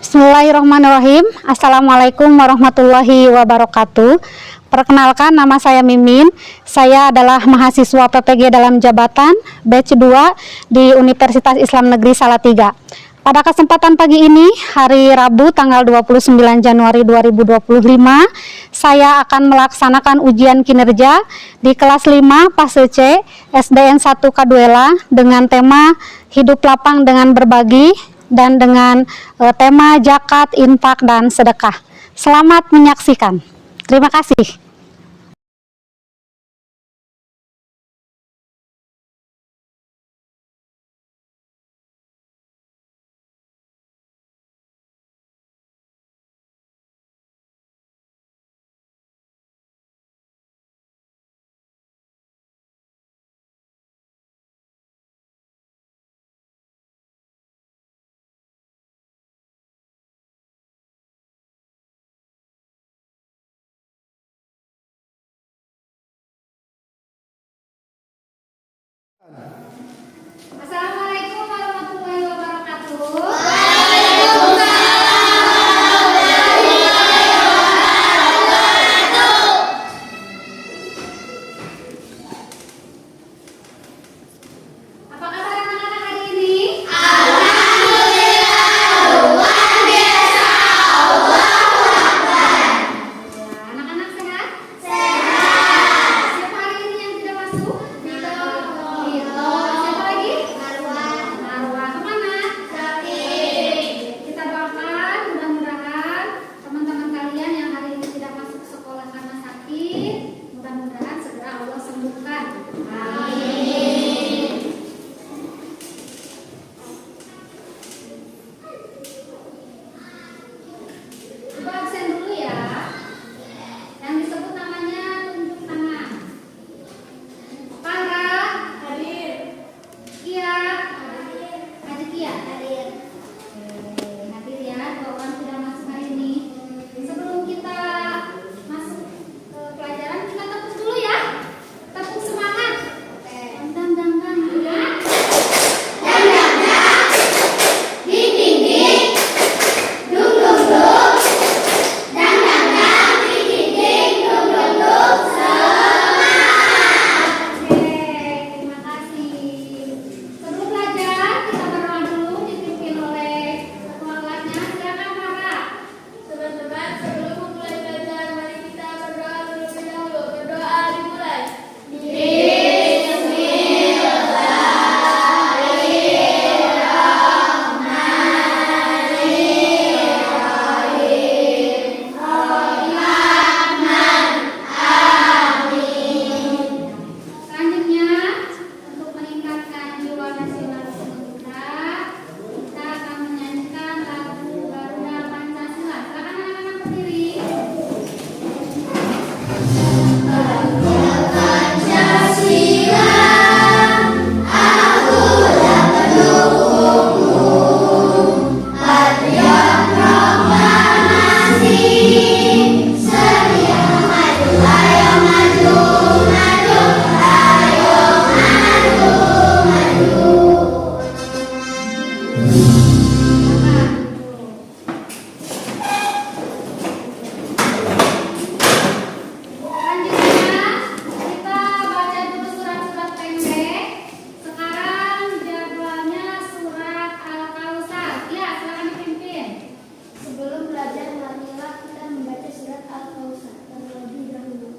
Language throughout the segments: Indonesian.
Bismillahirrahmanirrahim. Assalamualaikum warahmatullahi wabarakatuh. Perkenalkan, nama saya Mimin. Saya adalah mahasiswa PPG dalam jabatan batch 2 di Universitas Islam Negeri Salatiga. Pada kesempatan pagi ini, hari Rabu tanggal 29 Januari 2025, saya akan melaksanakan ujian kinerja di kelas 5 fase C SDN 1 Kaduela dengan tema Hidup Lapang dengan Berbagi dan dengan tema zakat, infak, dan sedekah. Selamat menyaksikan. Terima kasih. Assalamualaikum warahmatullahi wabarakatuh. Apa kabar anak-anak hari ini? Anak-anak sehat? Siapa hari ini yang tidak masuk? Siapa lagi? Marwah. Kemana? Kita doakan mudah-mudahan teman-teman kalian yang hari ini tidak masuk sekolah karena sakit, mudah-mudahan segera Allah sembuhkan. Amin. Coba absen dulu ya. Yang disebut namanya tunjuk tangan. Farah hadir. Kia hadir. Haji Kia hadir. Hadir ya, dua orang tidak masuk hari ini. Sebelum kita masuk ke pelajaran, kita tepuk dulu ya. Tepuk semangat. Dang dang dang ya. Terima kasih. Sebelum belajar, kita berdoa dulu dipimpin oleh ketua kelasnya. Silakan Farah. Teman-teman, sebelum memulai belajar, mari kita berdoa terlebih dahulu. Berdoa dimulai. Selanjutnya, untuk meningkatkan jiwa nasionalisme kita akan menyanyikan lagu Garuda Pancasila. Silakan anak-anak berdiri. Selanjutnya, kita baca dulu surat-surat pendek. Sekarang jadwalnya surat Al-Kausar. Ya, silakan dipimpin. Sebelum belajar, marilah kita membaca surat Al-Kausar terlebih dahulu.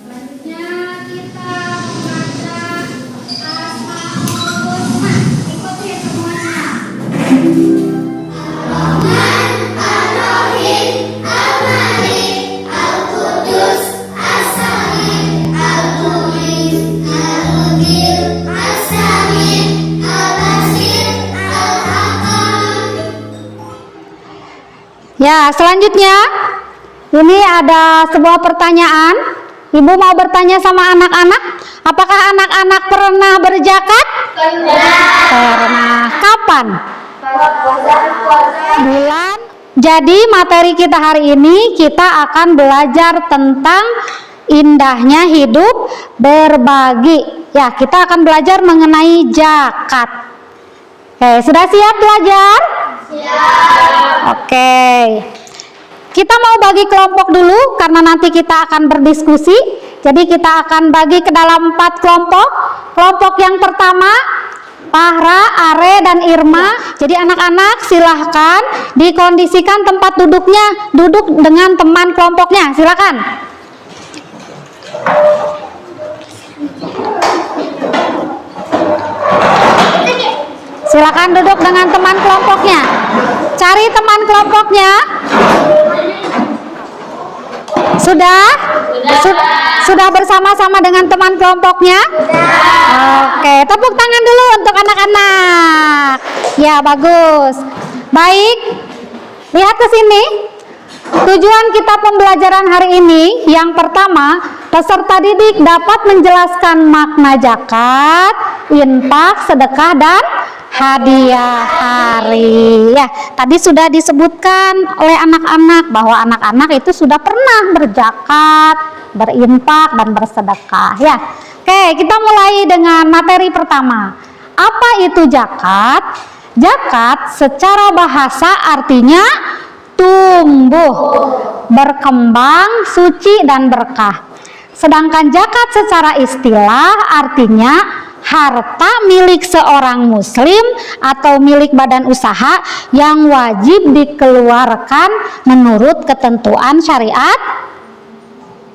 Selanjutnya kita membaca Asmaul Husna. Ikuti semuanya. Ya, selanjutnya Ini ada sebuah pertanyaan. Ibu mau bertanya sama anak-anak, apakah anak-anak pernah berzakat? Pernah. Kapan? Bulan. Jadi materi kita hari ini kita akan belajar tentang indahnya hidup berbagi. Ya, kita akan belajar mengenai zakat. Oke, sudah siap belajar? Siap. Oke. Kita mau bagi kelompok dulu karena nanti kita akan berdiskusi. Jadi kita akan bagi ke dalam 4 kelompok. Kelompok yang pertama, Pahra, Are, dan Irma. Jadi anak-anak silahkan dikondisikan tempat duduknya, duduk dengan teman kelompoknya. Silakan. Silakan duduk dengan teman kelompoknya. Cari teman kelompoknya. Sudah bersama-sama dengan teman kelompoknya? Oke, tepuk tangan dulu untuk anak-anak. Ya, bagus. Baik. Lihat ke sini. Tujuan kita pembelajaran hari ini, yang pertama, peserta didik dapat menjelaskan makna zakat, infak, sedekah, dan hadiah hari. Ya, tadi sudah disebutkan oleh anak-anak bahwa anak-anak itu sudah pernah berzakat, berinfak, dan bersedekah. Ya, oke, kita mulai dengan materi pertama. Apa itu zakat? Zakat secara bahasa artinya tumbuh, berkembang, suci, dan berkah. Sedangkan zakat secara istilah artinya harta milik seorang muslim atau milik badan usaha yang wajib dikeluarkan menurut ketentuan syariat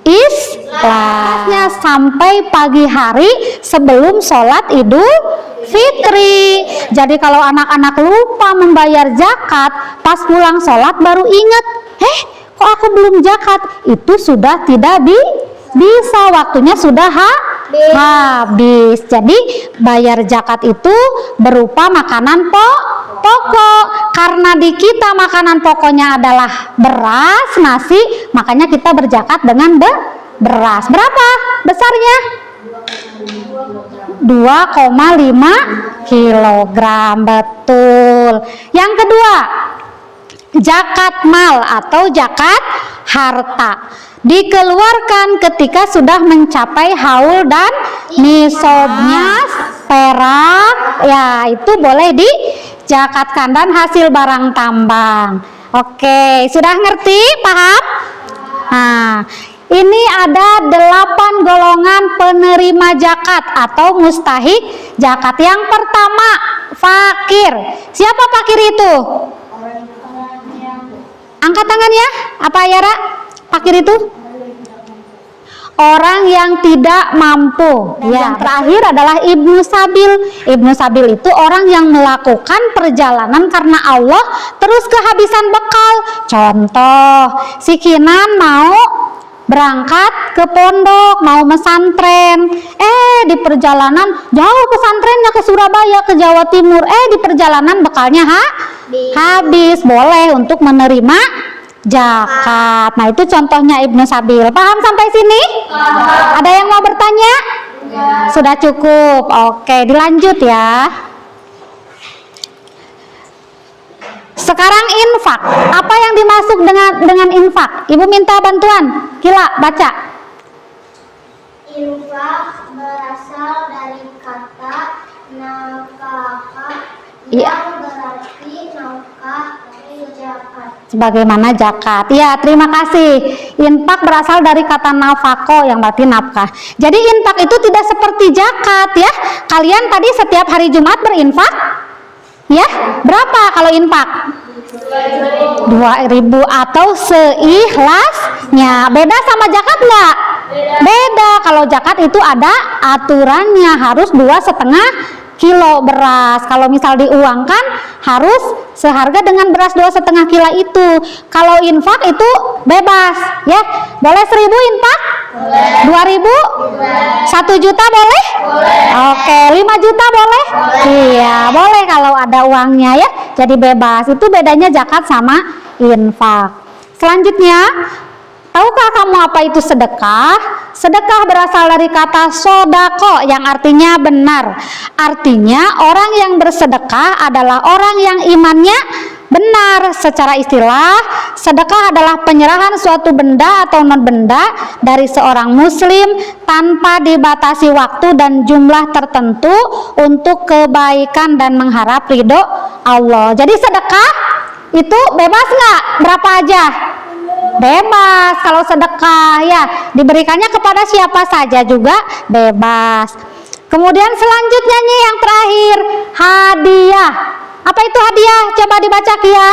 Islamnya sampai pagi hari sebelum sholat Idul Fitri. Jadi kalau anak-anak lupa membayar zakat, pas pulang sholat baru ingat, kok aku belum zakat? Itu sudah tidak bisa, waktunya sudah habis. Jadi bayar zakat itu berupa makanan pokok. Karena di kita makanan pokoknya adalah beras, nasi, makanya kita berzakat dengan beras. Berapa besarnya? 2,5 kilogram. Betul. Yang kedua, zakat mal atau zakat harta. Dikeluarkan ketika sudah mencapai haul dan nisabnya. Perak, ya itu boleh dizakatkan, dan hasil barang tambang. Oke, sudah ngerti? Paham? Nah, ini ada 8 golongan penerima zakat atau mustahik zakat. Yang pertama, fakir. Siapa fakir itu? Angkat tangan ya. Apa Yara? Fakir itu? Orang yang tidak mampu. Ya, yang terakhir adalah Ibnu Sabil. Ibnu Sabil itu orang yang melakukan perjalanan karena Allah terus kehabisan bekal. Contoh, si Kinan mau berangkat ke pondok, mau mesantren. Di perjalanan jauh pesantrennya ke Surabaya, ke Jawa Timur. Di perjalanan bekalnya habis. Boleh untuk menerima zakat. Nah, itu contohnya Ibnu Sabil. Paham sampai sini? Ada yang mau bertanya? Sudah cukup. Oke, dilanjut ya. Sekarang infak. Apa yang dimaksud dengan infak? Ibu minta bantuan. Kila, baca. Infak berasal dari kata nafkah Iya. berarti nafkah zakat. Sebagaimana zakat. Ya, terima kasih. Infak berasal dari kata nafako yang berarti nafkah. Jadi infak itu tidak seperti zakat ya. Kalian tadi setiap hari Jumat berinfak? Ya, berapa kalau infak? 2.000 atau seikhlasnya. Beda sama zakat enggak? Beda. Kalau zakat itu ada aturannya, harus 2,5 kilo beras. Kalau misal diuangkan harus seharga dengan beras 2,5 kilo itu. Kalau infak itu bebas ya. Boleh 1.000 infak? 2.000? 1 juta boleh? Oke, 5 juta boleh? Iya, boleh kalau ada uangnya ya. Jadi bebas. Itu bedanya zakat sama infak. Selanjutnya, Tahukah kamu apa itu sedekah? Sedekah berasal dari kata sodako yang artinya benar. Artinya orang yang bersedekah adalah orang yang imannya benar. Secara istilah, sedekah adalah penyerahan suatu benda atau non-benda dari seorang muslim tanpa dibatasi waktu dan jumlah tertentu untuk kebaikan dan mengharap ridho Allah. Jadi sedekah itu bebas nggak? Berapa aja? Bebas. Kalau sedekah ya diberikannya kepada siapa saja juga bebas. Kemudian selanjutnya nih yang terakhir, hadiah. Apa itu hadiah? Coba dibaca Kia.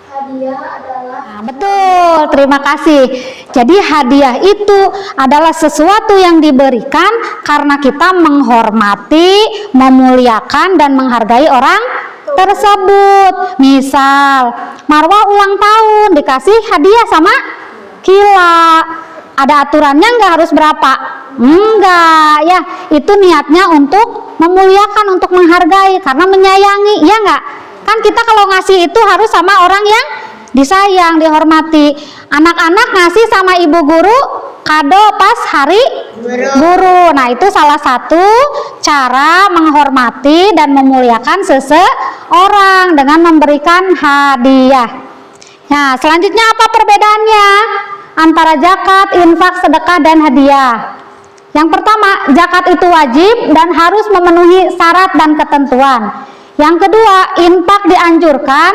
Hadiah adalah Nah, betul, terima kasih. Jadi hadiah itu adalah sesuatu yang diberikan karena kita menghormati, memuliakan dan menghargai orang tersebut. Misal Marwah ulang tahun dikasih hadiah sama Kila. Ada aturannya nggak harus berapa? Enggak ya, itu niatnya untuk memuliakan, untuk menghargai karena menyayangi, ya enggak? Kan kita kalau ngasih itu harus sama orang yang disayang, dihormati. Anak-anak ngasih sama ibu guru kado pas hari guru. Nah, itu salah satu cara menghormati dan memuliakan seseorang dengan memberikan hadiah. Nah, selanjutnya apa perbedaannya antara zakat, infak, sedekah, dan hadiah? Yang pertama, zakat itu wajib dan harus memenuhi syarat dan ketentuan. Yang kedua, infak dianjurkan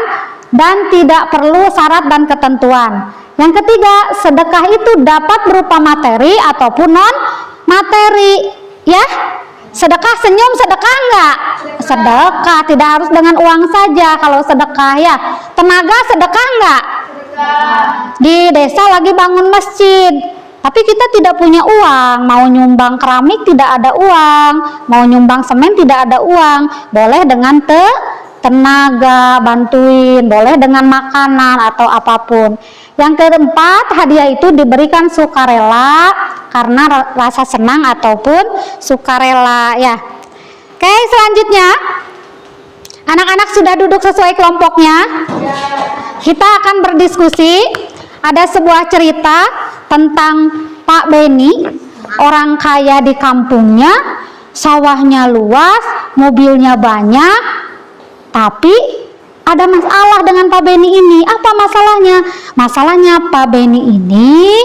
dan tidak perlu syarat dan ketentuan. Yang ketiga, sedekah itu dapat berupa materi ataupun non materi. Ya, sedekah senyum, sedekah enggak? Sedekah, tidak harus dengan uang saja. Kalau sedekah ya, tenaga sedekah enggak? Di desa lagi bangun masjid, tapi kita tidak punya uang, mau nyumbang keramik tidak ada uang, mau nyumbang semen tidak ada uang, boleh dengan tenaga bantuin, boleh dengan makanan atau apapun. Yang keempat, hadiah itu diberikan sukarela karena rasa senang ataupun sukarela ya. Oke, selanjutnya anak-anak sudah duduk sesuai kelompoknya. Kita akan berdiskusi. Ada sebuah cerita tentang Pak Beni, orang kaya di kampungnya, sawahnya luas, mobilnya banyak, tapi ada masalah dengan Pak Beni ini. Apa masalahnya? Masalahnya Pak Beni ini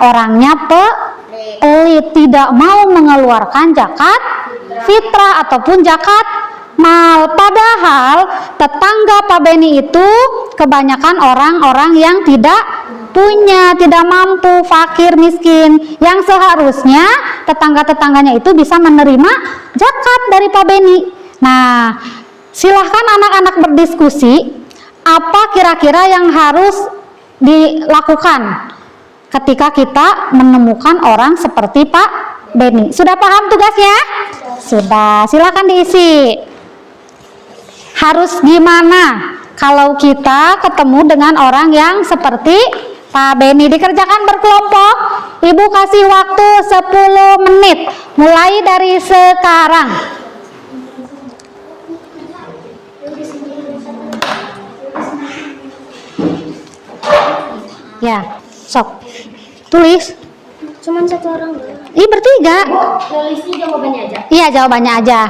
orangnya pelit, tidak mau mengeluarkan zakat fitrah ataupun zakat mal. Padahal tetangga Pak Beni itu kebanyakan orang-orang yang tidak punya, tidak mampu, fakir, miskin, yang seharusnya tetangga-tetangganya itu bisa menerima zakat dari Pak Beni. Nah, silahkan anak-anak berdiskusi apa kira-kira yang harus dilakukan ketika kita menemukan orang seperti Pak Beni. Sudah paham tugasnya? Sudah, silahkan diisi. Harus gimana kalau kita ketemu dengan orang yang seperti Pak Beni? Dikerjakan berkelompok. Ibu kasih waktu 10 menit mulai dari sekarang. Ya, sok tulis. cuman satu orang. Ih, bertiga. Nulisnya jawabannya aja. Iya, jawabannya aja.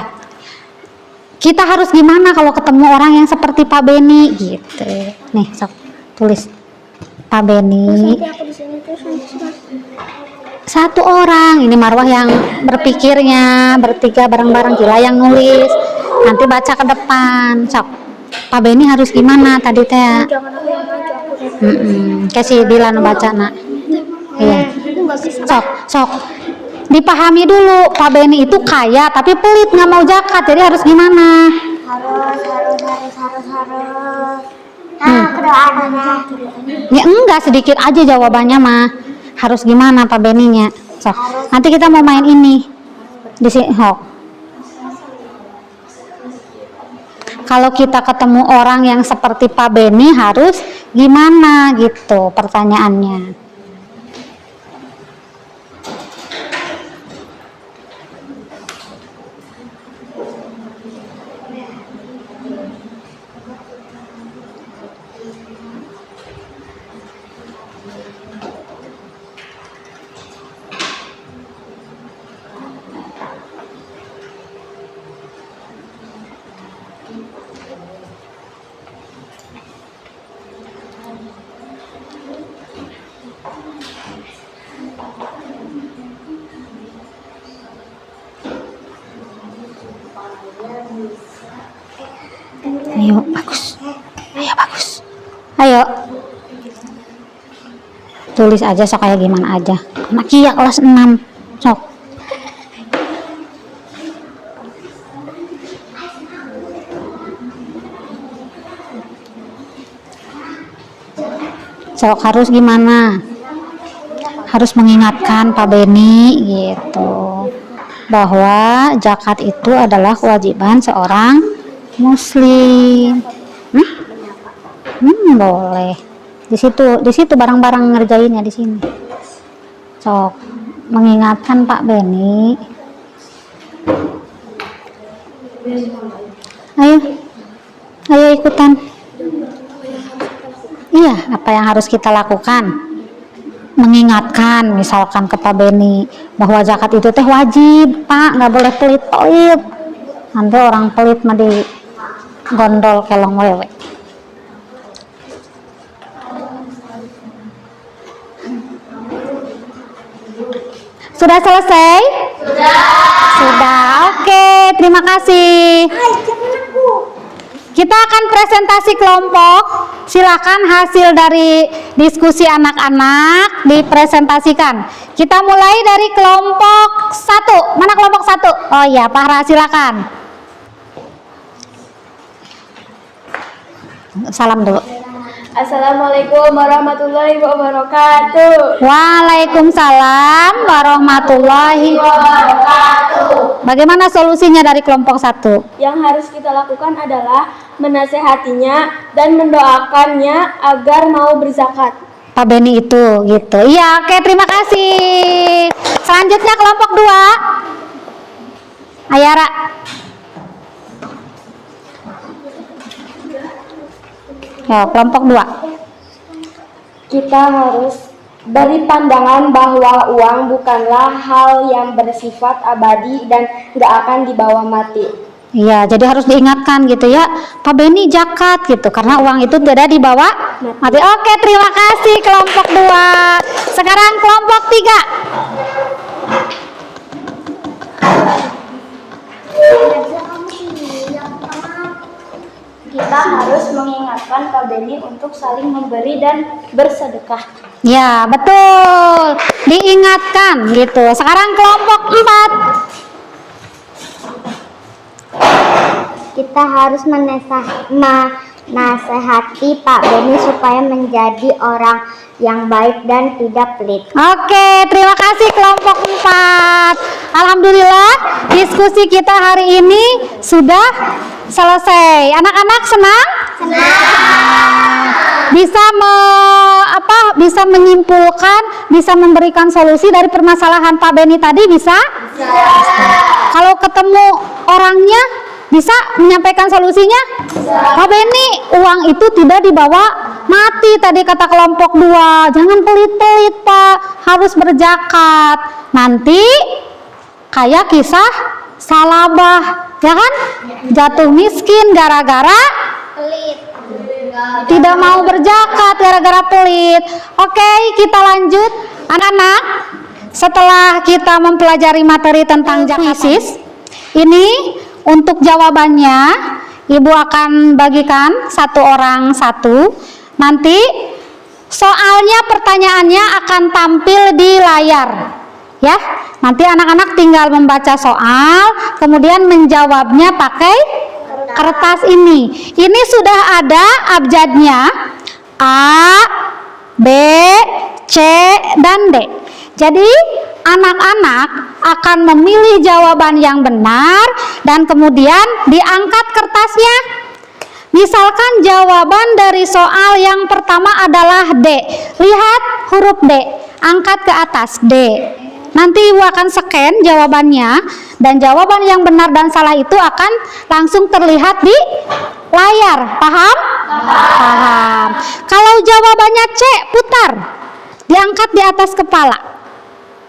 Kita harus gimana kalau ketemu orang yang seperti Pak Beni gitu. Nih, sok tulis. Pak Beni. Nanti aku di sini terus Satu orang, ini Marwah yang berpikirnya, bertiga bareng-bareng, Kila yang nulis. Nanti baca ke depan. Sok. Pak Beni harus gimana tadi teh? jangan aku yang maju, aku Kasih Dilan baca nak. Iya. itu nggak bisa. Sok. Dipahami dulu, Pak Beni itu kaya tapi pelit, nggak mau zakat. Jadi harus gimana? harus nah kedoaan aja. Ya enggak, sedikit aja jawabannya mah. Harus gimana Pak Beninya? Sok. Nanti kita mau main ini. Di sini, kalau kita ketemu orang yang seperti Pak Beni harus gimana gitu pertanyaannya. Ayo, bagus. Ayo, bagus. Ayo. Tulis aja sok kayak gimana aja. Anak kia kelas 6. Sok. Sok harus gimana? Harus mengingatkan Pak Beni gitu. Bahwa zakat itu adalah kewajiban seorang muslim. Boleh. Di situ barang-barang ngerjainnya di sini. Sok mengingatkan Pak Beni. Ayo ikutan. Iya, apa yang harus kita lakukan? Mengingatkan misalkan ke Pak Beni bahwa zakat itu teh wajib, Pak, nggak boleh pelit-pelit. Nanti orang pelit mah di gondol kelong wewe. Sudah selesai? Sudah. Oke, terima kasih. Kita akan presentasi kelompok. Silakan hasil dari diskusi anak-anak dipresentasikan. Kita mulai dari kelompok 1. Mana kelompok 1? Oh iya, Pak Ra, silakan. Salam dulu. Assalamualaikum warahmatullahi wabarakatuh. Waalaikumsalam warahmatullahi wabarakatuh. Bagaimana solusinya dari kelompok 1? Yang harus kita lakukan adalah menasehatinya dan mendoakannya agar mau berzakat. Pak Beni itu gitu. Iya, oke, terima kasih. Selanjutnya kelompok 2. Ayara. Ya, kelompok 2. Kita harus beri pandangan bahwa uang bukanlah hal yang bersifat abadi dan gak akan dibawa mati. Iya, jadi harus diingatkan gitu ya, Pak Beni zakat gitu, karena uang itu tidak dibawa mati. Oke, terima kasih kelompok 2. Sekarang kelompok 3. Kita harus mengingatkan Pak Beni untuk saling memberi dan bersedekah. Ya, betul. Diingatkan gitu. Sekarang kelompok 4. Kita harus menasehati Pak Beni supaya menjadi orang yang baik dan tidak pelit. Oke, terima kasih kelompok 4. Alhamdulillah, diskusi kita hari ini sudah selesai. Anak-anak senang? Bisa menyimpulkan, bisa memberikan solusi dari permasalahan Pak Beni tadi, bisa? Kalau ketemu orangnya bisa menyampaikan solusinya? Pak Beni, uang itu tidak dibawa mati tadi kata kelompok 2. Jangan pelit-pelit, Pak, harus berzakat. Nanti kayak kisah Salabah, ya kan? Jatuh miskin gara-gara Pelit. tidak mau berzakat, gara-gara pelit. Oke, kita lanjut anak-anak. Setelah kita mempelajari materi tentang zakat, ini untuk jawabannya Ibu akan bagikan satu orang satu. Nanti soalnya, pertanyaannya akan tampil di layar, ya. Nanti anak-anak tinggal membaca soal, kemudian menjawabnya pakai kertas ini. Ini sudah ada abjadnya, A, B, C, dan D. Jadi anak-anak akan memilih jawaban yang benar dan kemudian diangkat kertasnya. Misalkan jawaban dari soal yang pertama adalah D. Lihat huruf D, angkat ke atas D. Nanti Ibu akan scan jawabannya dan jawaban yang benar dan salah itu akan langsung terlihat di layar. Paham? Paham. Kalau jawabannya C, putar. Diangkat di atas kepala.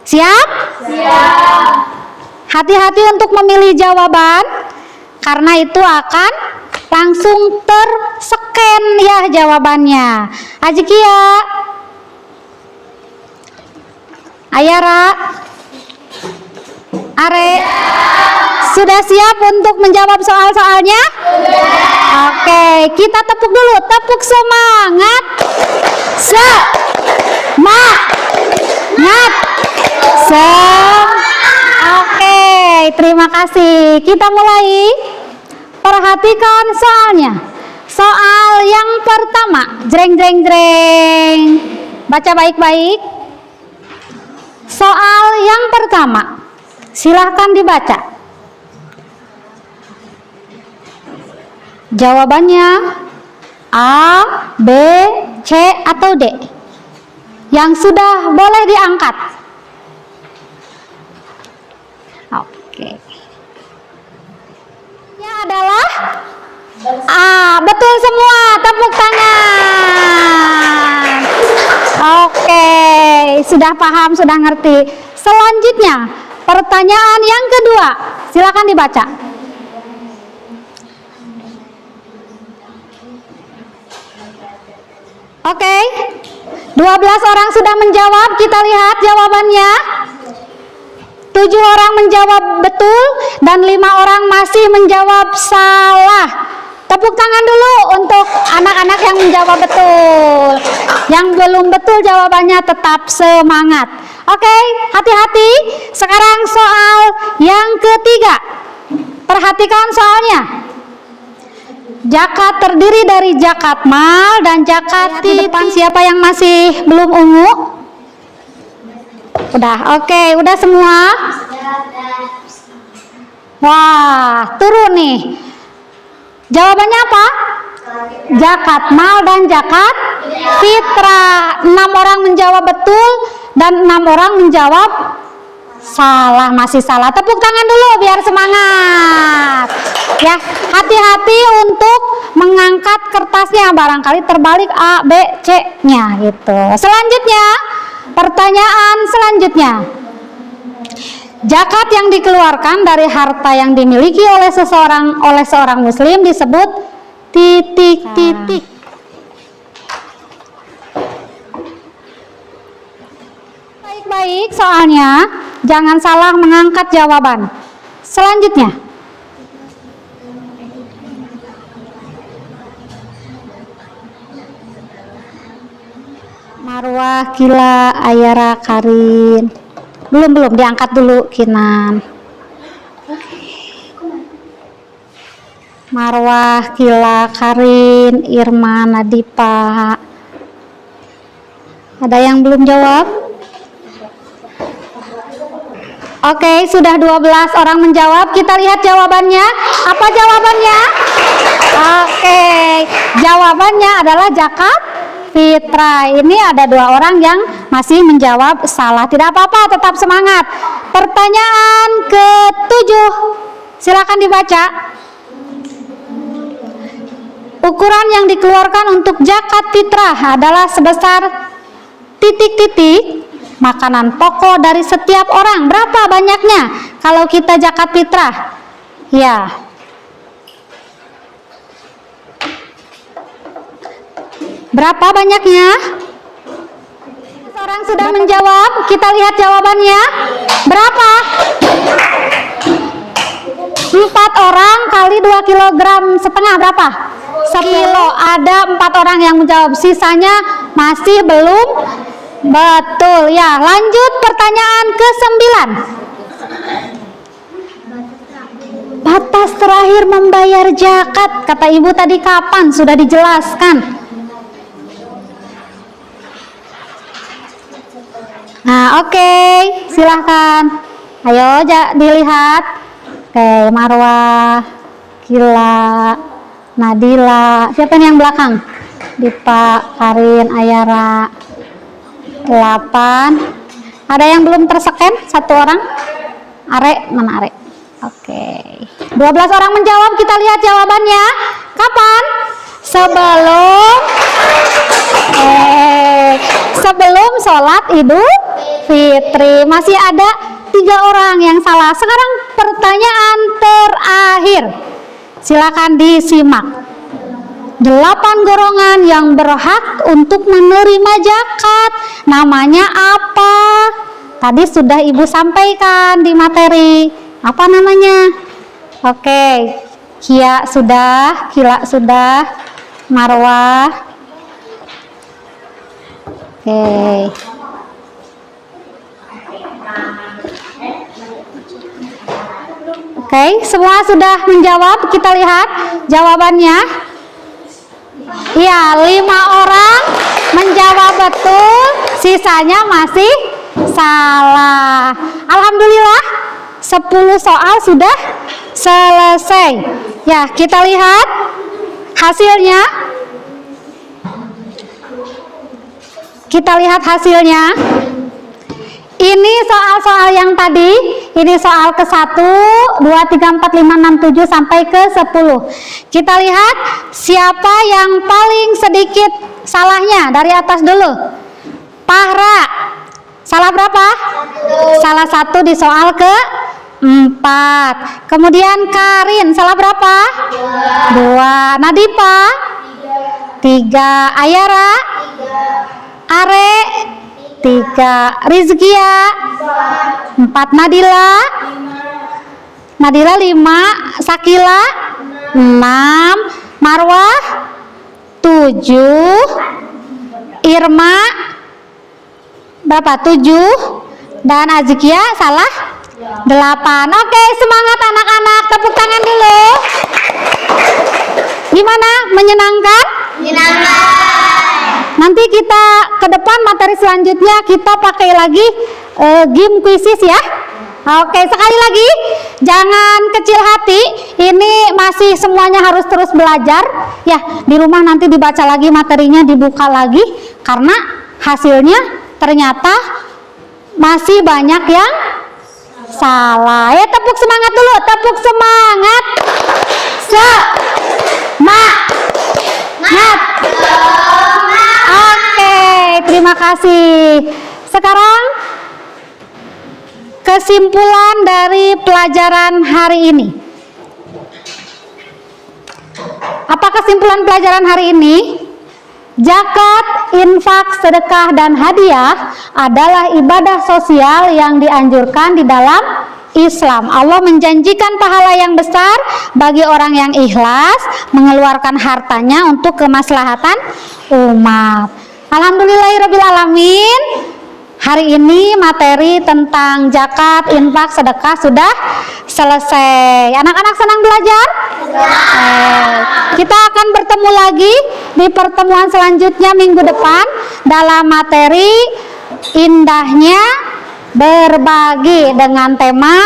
Siap? Siap. Hati-hati untuk memilih jawaban karena itu akan langsung terscan ya jawabannya. Ajikia, Ayara, Are, sudah siap untuk menjawab soal-soalnya? Oke, kita tepuk dulu, tepuk semangat. Semangat. Oke, terima kasih. Kita mulai. Perhatikan soalnya. Soal yang pertama, jreng jreng jreng. Baca baik-baik. Soal yang pertama, silahkan dibaca. Jawabannya A, B, C, atau D. Yang sudah boleh diangkat. Oke. Ini adalah A, betul semua. Tepuk tangan. Oke, sudah paham, sudah ngerti. Selanjutnya, pertanyaan yang kedua. Silakan dibaca. Oke, 12 orang sudah menjawab. Kita lihat jawabannya. 7 orang menjawab betul dan 5 orang masih menjawab salah. Tepuk tangan dulu untuk anak-anak yang menjawab betul. Yang belum betul jawabannya tetap semangat. Oke, hati-hati. Sekarang soal yang ketiga. Perhatikan soalnya. Zakat terdiri dari zakat mal dan zakat di depan. Siapa yang masih belum ungu? Udah, oke, udah semua. Wah, turun nih. Jawabannya apa? Zakat mal dan zakat fitrah. 6 orang menjawab betul dan 6 orang menjawab salah, masih salah. Tepuk tangan dulu biar semangat. Ya, hati-hati untuk mengangkat kertasnya, barangkali terbalik A, B, C-nya gitu. Selanjutnya, pertanyaan selanjutnya. Zakat yang dikeluarkan dari harta yang dimiliki oleh seorang muslim disebut titik-titik. Baik-baik soalnya, jangan salah mengangkat jawaban. Selanjutnya, Marwah, Kila, Ayara, Karin. Belum diangkat dulu, Kinan. Marwah, Kila, Karin, Irma, Nadipa. Ada yang belum jawab? Oke, sudah 12 orang menjawab. Kita lihat jawabannya. Apa jawabannya? Oke, jawabannya adalah zakat fitrah. Ini ada 2 orang yang masih menjawab salah. Tidak apa-apa, tetap semangat. Pertanyaan ke-7. Silakan dibaca. Ukuran yang dikeluarkan untuk zakat fitrah adalah sebesar titik-titik makanan pokok dari setiap orang. Berapa banyaknya kalau kita zakat fitrah? Ya. Berapa banyaknya? Seorang sudah menjawab. Kita lihat jawabannya. Berapa? 4 orang kali 2,5 kilogram. Berapa? 1 kilo. Ada 4 orang yang menjawab. Sisanya masih belum betul. Ya, lanjut pertanyaan ke-9. Batas terakhir membayar zakat. Kata ibu tadi kapan? Sudah dijelaskan. Nah, oke, silahkan. Ayo dilihat. Oke, Marwah, Kila, Nadila. Siapa nih yang belakang? Dipa, Karin, Ayara. 8. Ada yang belum terseken? 1 orang. Are, mana Are? Oke. 12 orang menjawab. Kita lihat jawabannya. Kapan? Sebelum sholat Idul Fitri. Masih ada 3 orang yang salah. Sekarang pertanyaan terakhir. Silakan disimak. 8 golongan yang berhak untuk menerima zakat. Namanya apa? Tadi sudah Ibu sampaikan di materi. Apa namanya? Oke, Kia sudah, Kila sudah, Marwah. Oke. Oke, semua sudah menjawab. Kita lihat jawabannya. Iya, 5 orang menjawab betul, sisanya masih salah. Alhamdulillah, 10 soal sudah selesai. Ya, kita lihat hasilnya. Kita lihat hasilnya. Ini soal-soal yang tadi, ini soal ke-1, 2, 3, 4, 5, 6, 7 sampai ke 10. Kita lihat siapa yang paling sedikit salahnya, dari atas dulu. Pahra, salah berapa? Salah 1 di soal ke-4. Kemudian Karin, salah berapa? 2. Nadipa? 3. Ayara? Are? 3. Rizkia? 4. Nadila? 5. Sakila? 6. Marwah? 7. Irma? Berapa? 7. Dan Azkia salah 8. Oke, semangat anak-anak, tepuk tangan dulu. Gimana? Menyenangkan? Nanti kita ke depan materi selanjutnya kita pakai lagi game quizzes ya. Oke, sekali lagi jangan kecil hati. Ini masih semuanya harus terus belajar ya. Di rumah nanti dibaca lagi materinya, dibuka lagi karena hasilnya ternyata masih banyak yang salah. Ya, tepuk semangat dulu, tepuk semangat. Semangat. Oke, terima kasih. Sekarang kesimpulan dari pelajaran hari ini. Apa kesimpulan pelajaran hari ini? Zakat, infak, sedekah, dan hadiah adalah ibadah sosial yang dianjurkan di dalam Islam. Allah menjanjikan pahala yang besar bagi orang yang ikhlas mengeluarkan hartanya untuk kemaslahatan umat. Alhamdulillahirabbil alamin. Hari ini materi tentang zakat, infak, sedekah sudah selesai. Anak-anak senang belajar? Kita akan bertemu lagi di pertemuan selanjutnya minggu depan dalam materi indahnya berbagi dengan tema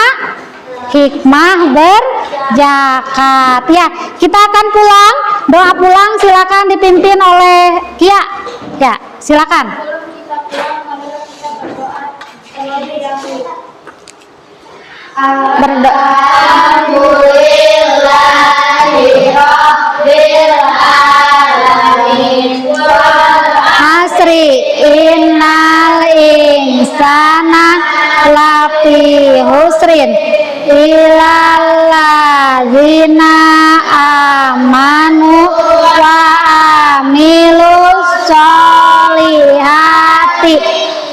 hikmah berzakat. Ya, kita akan pulang. Doa pulang silakan dipimpin oleh Kia. Ya, silakan. Berdoa. Hasri innal insana lafi husrin illalladzina amanu wa amilus solihati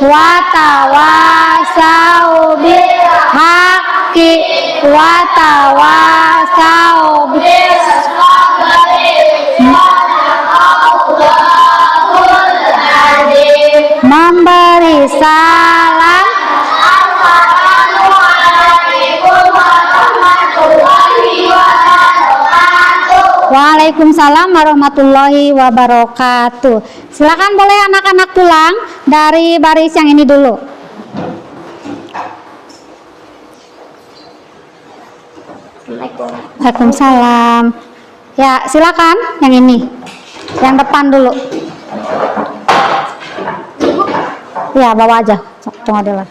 wa tawasau bil haqqi wa tawasau bis memberi salam. Waalaikumsalam warahmatullahi wabarakatuh. Silakan boleh anak-anak pulang dari baris yang ini dulu. Waalaikumsalam. Ya, silakan yang ini. Yang depan dulu. Ya, bawa aja. Tunggu dulu.